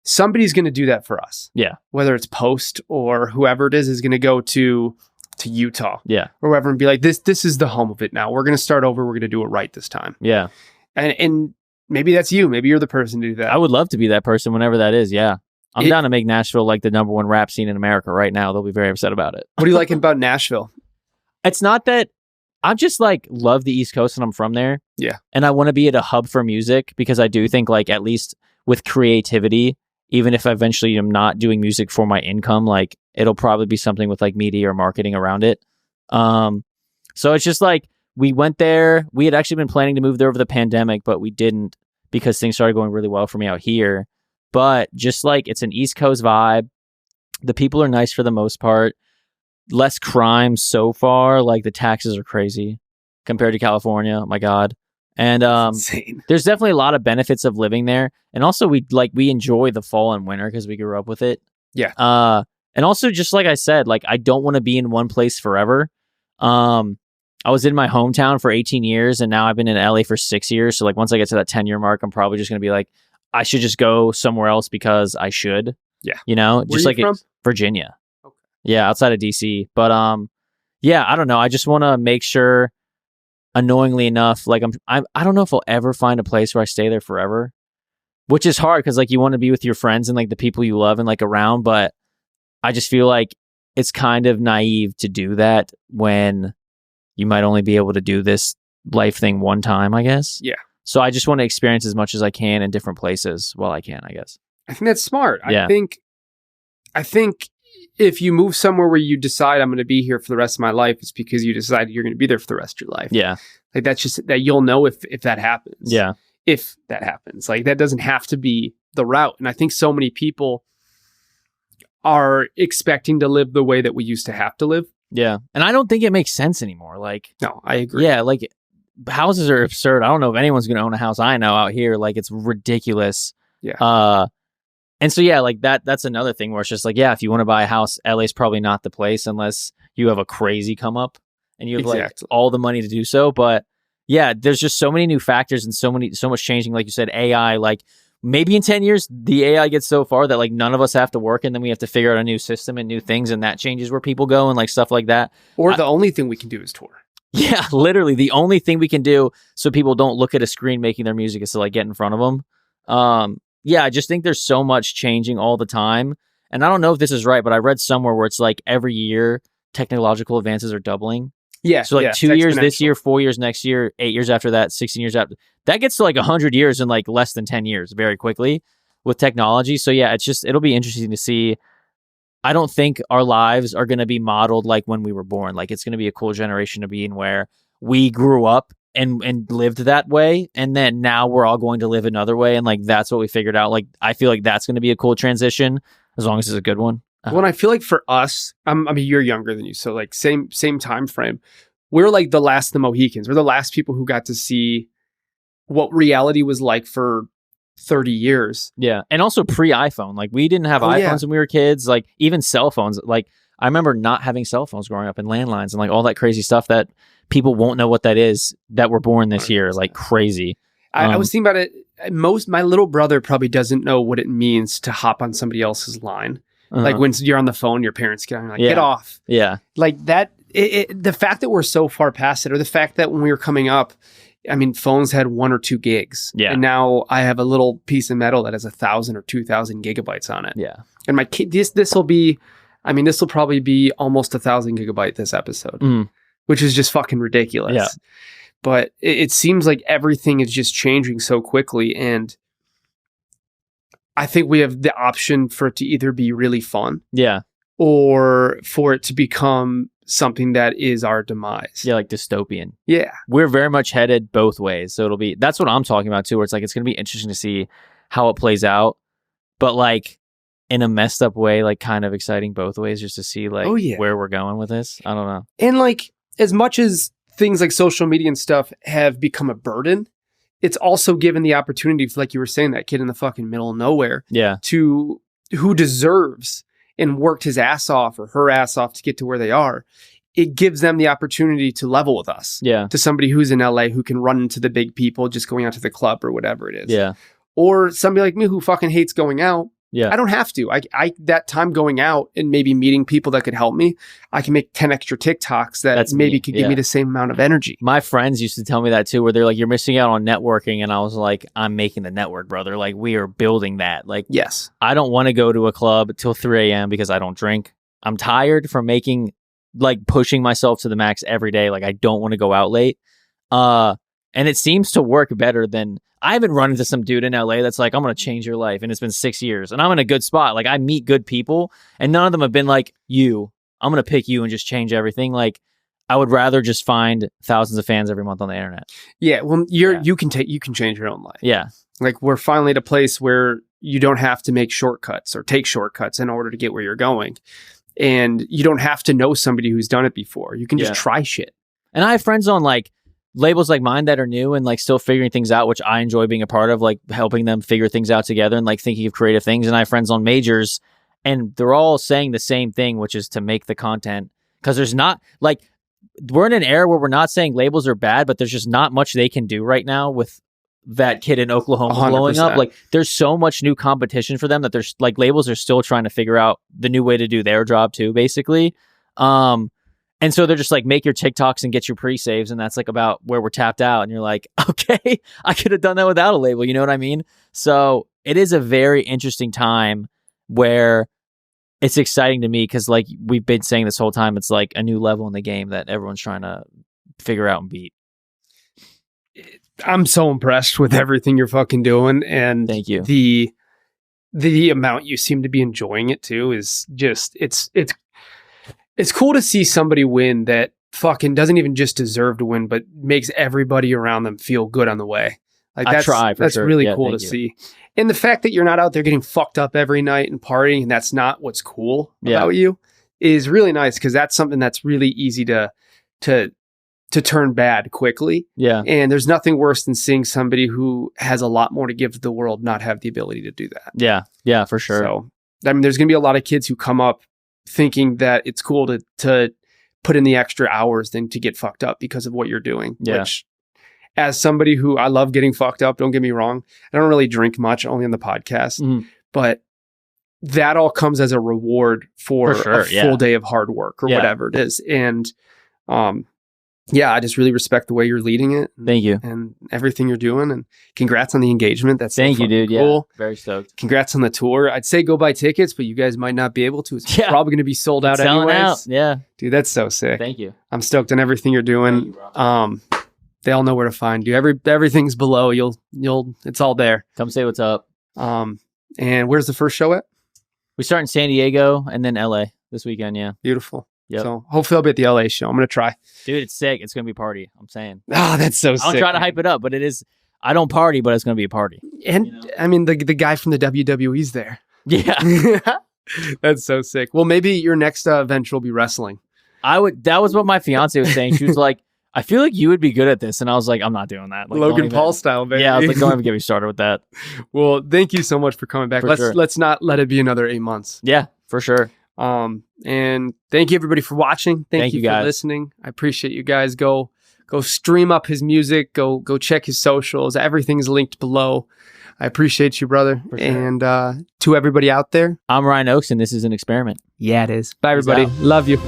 somebody's going to do that for us. Yeah. Whether it's Post or whoever it is going to go to Utah. Yeah. Or wherever and be like, this is the home of it now. We're going to start over. We're going to do it right this time. Yeah. And maybe that's you. Maybe you're the person to do that. I would love to be that person whenever that is. Yeah. I'm down to make Nashville like the #1 rap scene in America right now. They'll be very upset about it. What do you like about Nashville? It's not that I'm just like love the East Coast and I'm from there. Yeah. And I want to be at a hub for music because I do think like at least with creativity, even if eventually I'm not doing music for my income, like it'll probably be something with like media or marketing around it. So it's just like we went there. We had actually been planning to move there over the pandemic, but we didn't because things started going really well for me out here. But just like it's an East Coast vibe. The people are nice for the most part. Less crime so far. Like the taxes are crazy compared to California. Oh my God. And Insane. there's definitely a lot of benefits of living there. And also we enjoy the fall and winter because we grew up with it. Yeah. And also just like I said, like I don't want to be in one place forever. I was in my hometown for 18 years and now I've been in LA for 6 years. So like once I get to that 10-year mark, I'm probably just going to be like, I should just go somewhere else because I should. Yeah. You know, Where just are like you from? Virginia. Okay. Yeah, outside of DC. But yeah, I don't know. I just want to make sure, annoyingly enough, like I don't know if I'll ever find a place where I stay there forever, which is hard because like you want to be with your friends and like the people you love and like around, but I just feel like it's kind of naive to do that when you might only be able to do this life thing one time, I guess. Yeah. So I just want to experience as much as I can in different places while I can, I guess. I think that's smart. Yeah. I think if you move somewhere where you decide I'm going to be here for the rest of my life, it's because you decided you're going to be there for the rest of your life. Yeah. Like that's just that you'll know if that happens. Yeah. If that happens. Like that doesn't have to be the route. And I think so many people are expecting to live the way that we used to have to live. Yeah. And I don't think it makes sense anymore. Like, no, I agree. Yeah. Like houses are absurd. I don't know if anyone's going to own a house I know out here. Like it's ridiculous. Yeah. And so, yeah, like that's another thing where it's just like, yeah, if you want to buy a house, LA's probably not the place unless you have a crazy come up and you have like all the money to do so. But yeah, there's just so many new factors and so much changing. Like you said, AI, like maybe in 10 years, the AI gets so far that like none of us have to work and then we have to figure out a new system and new things. And that changes where people go and like stuff like that. Or the only thing we can do is tour. Yeah, literally the only thing we can do so people don't look at a screen making their music is to like get in front of them. Yeah, I just think there's so much changing all the time. And I don't know if this is right, but I read somewhere where it's like every year technological advances are doubling. Yeah. So like 2 years this year, 4 years next year, 8 years after that, 16 years after. That gets to like 100 years in like less than 10 years very quickly with technology. So yeah, it'll be interesting to see. I don't think our lives are going to be modeled like when we were born. Like it's going to be a cool generation to be in where we grew up and lived that way, and then now we're all going to live another way, and like that's what we figured out. Like I feel like that's going to be a cool transition as long as it's a good one. Well, and I feel like for us, I'm a year younger than you, so like same time frame. We're like the last of the Mohicans. We're the last people who got to see what reality was like for 30 years. Yeah, and also pre-iPhone. Like we didn't have iPhones when we were kids. Like even cell phones. Like I remember not having cell phones growing up and landlines and like all that crazy stuff that people won't know what that is that were born this 100%. Year. Like crazy. I was thinking about it. My little brother probably doesn't know what it means to hop on somebody else's line. Like when you're on the phone, your parents get on, you're like, get off. Yeah. Like that. The fact that we're so far past it, or the fact that when we were coming up, I mean, phones had 1 or 2 gigs. Yeah. And now I have a little piece of metal that has 1,000 or 2,000 gigabytes on it. Yeah. And my kid, this will probably be almost 1,000 gigabyte this episode, which is just fucking ridiculous. Yeah. But it seems like everything is just changing so quickly. And I think we have the option for it to either be really fun. Yeah. Or for it to become something that is our demise. Yeah, like dystopian. Yeah. We're very much headed both ways. So that's what I'm talking about too, where it's like, it's going to be interesting to see how it plays out. But like in a messed up way, like kind of exciting both ways just to see like where we're going with this. I don't know. And like as much as things like social media and stuff have become a burden, it's also given the opportunity for, like you were saying, that kid in the fucking middle of nowhere. Yeah. Who deserves and worked his ass off or her ass off to get to where they are. It gives them the opportunity to level with us. Yeah. To somebody who's in LA who can run into the big people just going out to the club or whatever it is. Yeah. Or somebody like me who fucking hates going out Yeah. I don't have to. I that time going out and maybe meeting people that could help me, I can make 10 extra TikToks that That's maybe me. could give me the same amount of energy. My friends used to tell me that too, where they're like, you're missing out on networking. And I was like, I'm making the network, brother. Like, we are building that. Like, Yes. I don't want to go to a club till 3 a.m. because I don't drink. I'm tired from pushing myself to the max every day. Like, I don't want to go out late. And it seems to work better than I haven't run into some dude in LA that's like, I'm going to change your life. And it's been 6 years and I'm in a good spot. Like, I meet good people and none of them have been like, I'm going to pick you and just change everything. Like, I would rather just find thousands of fans every month on the internet. Yeah. Well, you can change your own life. Yeah. Like, we're finally at a place where you don't have to make shortcuts or take shortcuts in order to get where you're going. And you don't have to know somebody who's done it before. You can just try shit. And I have friends on like labels like mine that are new and like still figuring things out, which I enjoy being a part of, like helping them figure things out together and like thinking of creative things. And I have friends on majors and they're all saying the same thing, which is to make the content. Because there's not like, we're in an era where we're not saying labels are bad, but there's just not much they can do right now with that kid in Oklahoma 100%. blowing up. Like, there's so much new competition for them that there's like labels are still trying to figure out the new way to do their job too, basically. And so they're just like, make your TikToks and get your pre-saves. And that's like about where we're tapped out. And you're like, okay, I could have done that without a label. You know what I mean? So it is a very interesting time where it's exciting to me because like we've been saying this whole time, it's like a new level in the game that everyone's trying to figure out and beat. I'm so impressed with everything you're fucking doing. And thank you. The amount you seem to be enjoying it too is just, it's cool to see somebody win that fucking doesn't even just deserve to win, but makes everybody around them feel good on the way. Like, that's sure. really cool to see. And the fact that you're not out there getting fucked up every night and partying, and that's not what's cool about you, is really nice because that's something that's really easy to turn bad quickly. Yeah. And there's nothing worse than seeing somebody who has a lot more to give to the world not have the ability to do that. Yeah. Yeah, for sure. So, I mean, there's going to be a lot of kids who come up thinking that it's cool to put in the extra hours than to get fucked up because of what you're doing. Yeah. Which, as somebody who I love getting fucked up, don't get me wrong, I don't really drink much, only on the podcast, but that all comes as a reward for a full day of hard work or whatever it is. And, I just really respect the way you're leading it. Thank you. And everything you're doing. And congrats on the engagement. That's Thank you, dude. Cool. Yeah. Very stoked. Congrats on the tour. I'd say go buy tickets, but you guys might not be able to. It's probably going to be sold out anyways. Out. Yeah. Dude, that's so sick. Thank you. I'm stoked on everything you're doing. They all know where to find you. Everything's below. It's all there. Come say what's up. And where's the first show at? We start in San Diego and then LA this weekend. Yeah. Beautiful. Yep. So hopefully I'll be at the LA show. I'm going to try. Dude, it's sick. It's going to be a party. I'm saying. Oh, that's so sick. I'll try to hype it up, but it is, I don't party, but it's going to be a party. And I mean, the guy from the WWE's there. Yeah. That's so sick. Well, maybe your next venture will be wrestling. That was what my fiance was saying. She was like, I feel like you would be good at this. And I was like, I'm not doing that. Like, Logan Paul style, baby. Yeah, I was like, don't even get me started with that. Well, thank you so much for coming back. Let's not let it be another 8 months. Yeah, for sure. And thank you everybody for watching. Thank you for listening. I appreciate you guys. Go stream up his music. Go check his socials. Everything's linked below. I appreciate you, brother. For sure. And to everybody out there, I'm Ryan Oakes, and this is an experiment. Yeah, it is. Bye, everybody. Love you.